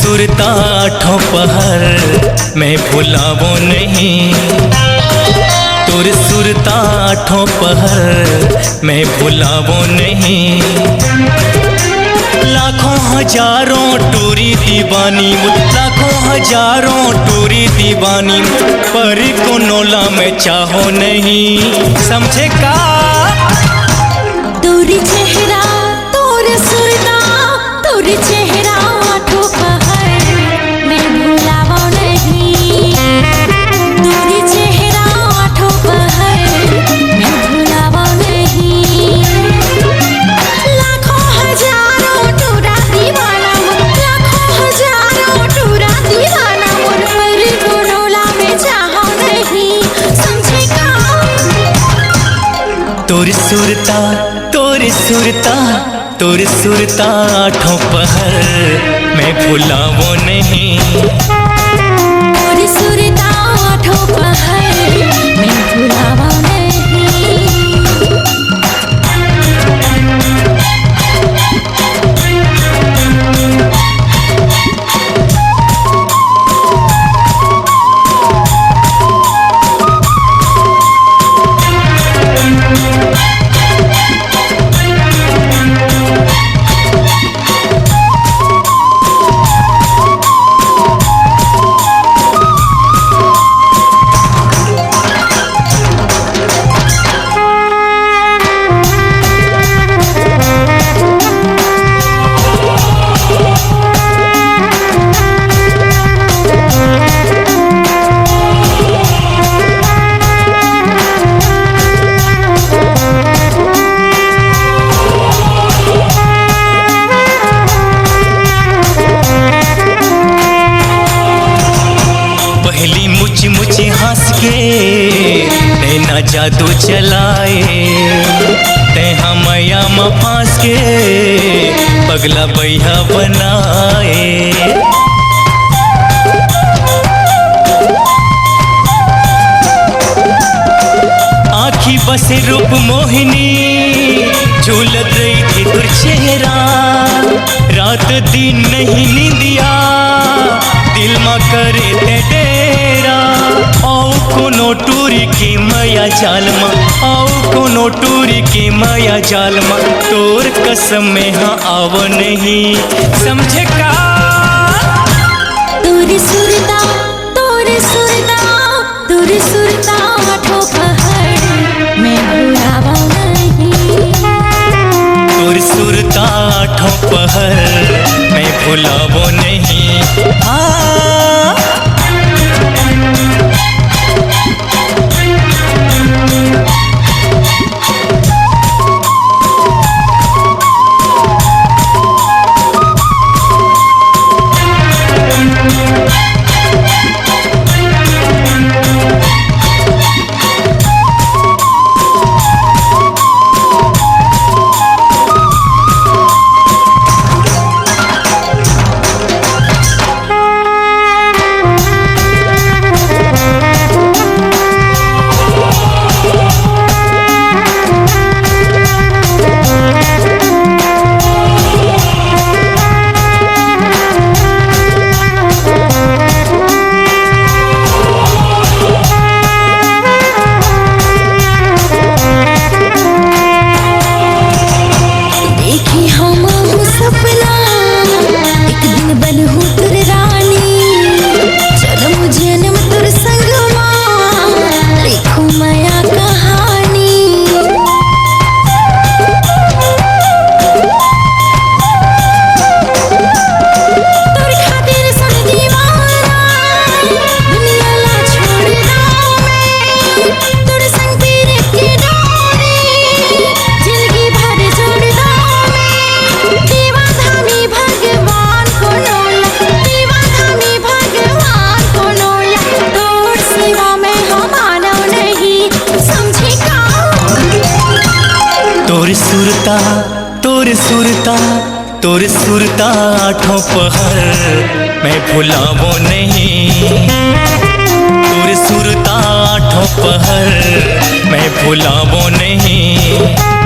सुरता ठोपहर मैं भुलावो नहीं, तुर सुरता ठोपहर मैं भुलावो नहीं। लाखों हजारों टूरी दीवानी, लाखों हजारों टूरी दीवानी, पर को नोला में चाहो नहीं। समझे का तोरी चेहरा तोर सुरता, तोरी चेहरा ठोपहर मैं भुलावो नहीं, तोरी चेहरा ठोपहर मैं भुलावो नहीं। लाखों हजारों टूरा दीवाना, लाखों हजारों टूरा दीवाना, मोर पर को नोला में चाहो नहीं। समझे का तोरी सुरता तोरी सुरता तोरी सुरता ठोपहर मैं भुलावो नहीं, तोरी सुरता ठोपहर मैं भुलावो नहीं। मुझे हंस के नैना जादू चलाए, ते हमया में फांस के पगला बैहा बनाए। आँखी बसे रूप मोहिनी झूलत रही थी तुर चेहरा, रात दिन नहीं नींदिया दिल में करे ते डेरा। औ कोनो टूरी की माया जाल में, औ कोनो टूरी की माया जाल में, तोर कसम में हाँ आव नहीं। समझे का तोरी सुरता तोरी सुरता तोरी सुरता ठोपहर मैं भुलावो नहीं, तुर सुरता ठोपहर मैं भुलावो नहीं। सुरता तोर सुरता तोर सुरता ठोपहर मैं भुलावो नहीं, तोर सुरता ठोपहर मैं भुलावो नहीं।